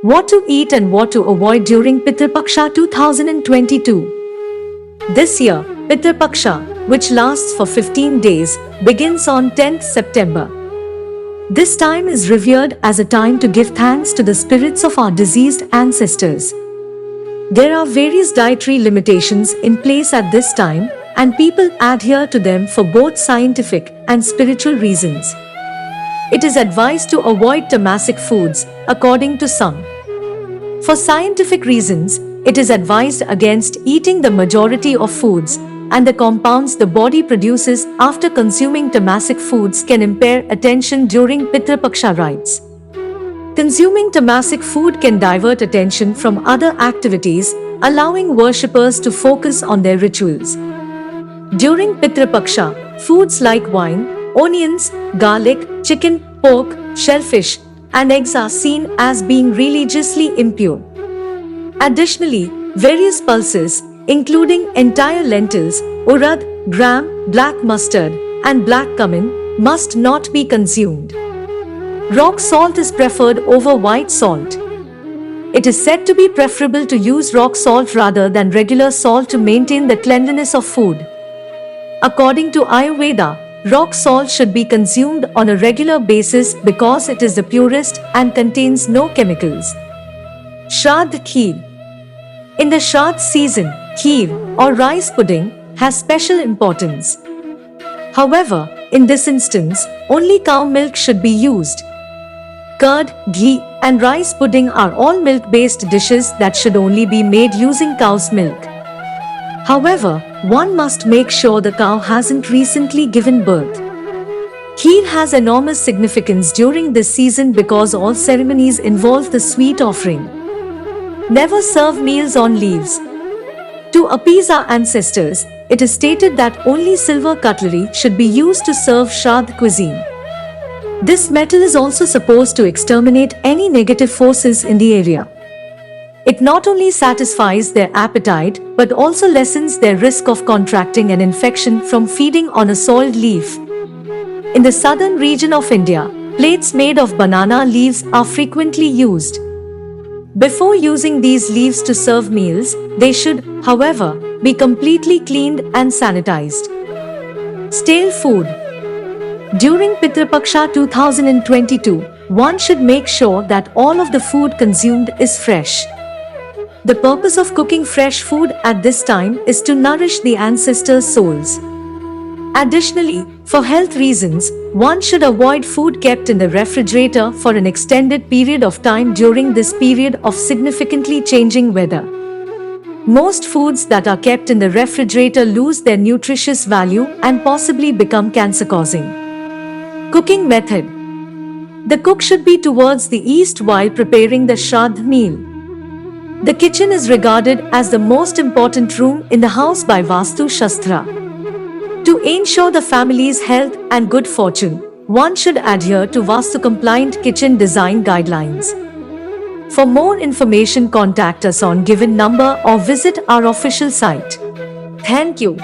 What to eat and what to avoid during Pitru Paksha 2022. This year, Pitru Paksha, which lasts for 15 days, begins on 10th September. This time is revered as a time to give thanks to the spirits of our deceased ancestors. There are various dietary limitations in place at this time, and people adhere to them for both scientific and spiritual reasons. It is advised to avoid tamasic foods, according to some. For scientific reasons, it is advised against eating the majority of foods, and the compounds the body produces after consuming tamasic foods can impair attention during Pitru Paksha rites. Consuming tamasic food can divert attention from other activities, allowing worshippers to focus on their rituals. During Pitru Paksha, foods like wine, onions, garlic, chicken, pork, shellfish, and eggs are seen as being religiously impure. Additionally, various pulses, including entire lentils, urad, gram, black mustard, and black cumin, must not be consumed. Rock salt is preferred over white salt. It is said to be preferable to use rock salt rather than regular salt to maintain the cleanliness of food. According to Ayurveda, rock salt should be consumed on a regular basis because it is the purest and contains no chemicals. Shraddh Kheer. In the Shraddh season, kheer or rice pudding has special importance. However, in this instance, only cow milk should be used. Curd, ghee, and rice pudding are all milk-based dishes that should only be made using cow's milk. However, one must make sure the cow hasn't recently given birth. Kheer has enormous significance during this season because all ceremonies involve the sweet offering. Never serve meals on leaves. To appease our ancestors, it is stated that only silver cutlery should be used to serve Shraddh cuisine. This metal is also supposed to exterminate any negative forces in the area. It not only satisfies their appetite but also lessens their risk of contracting an infection from feeding on a soiled leaf. In the southern region of India, plates made of banana leaves are frequently used. Before using these leaves to serve meals, they should, however, be completely cleaned and sanitized. Stale food. During Pitru Paksha 2022, one should make sure that all of the food consumed is fresh. The purpose of cooking fresh food at this time is to nourish the ancestors' souls. Additionally, for health reasons, one should avoid food kept in the refrigerator for an extended period of time during this period of significantly changing weather. Most foods that are kept in the refrigerator lose their nutritious value and possibly become cancer-causing. Cooking method. The cook should be towards the east while preparing the Shraddh meal. The kitchen is regarded as the most important room in the house by Vastu Shastra. To ensure the family's health and good fortune, one should adhere to Vastu-compliant kitchen design guidelines. For more information, contact us on given number or visit our official site. Thank you.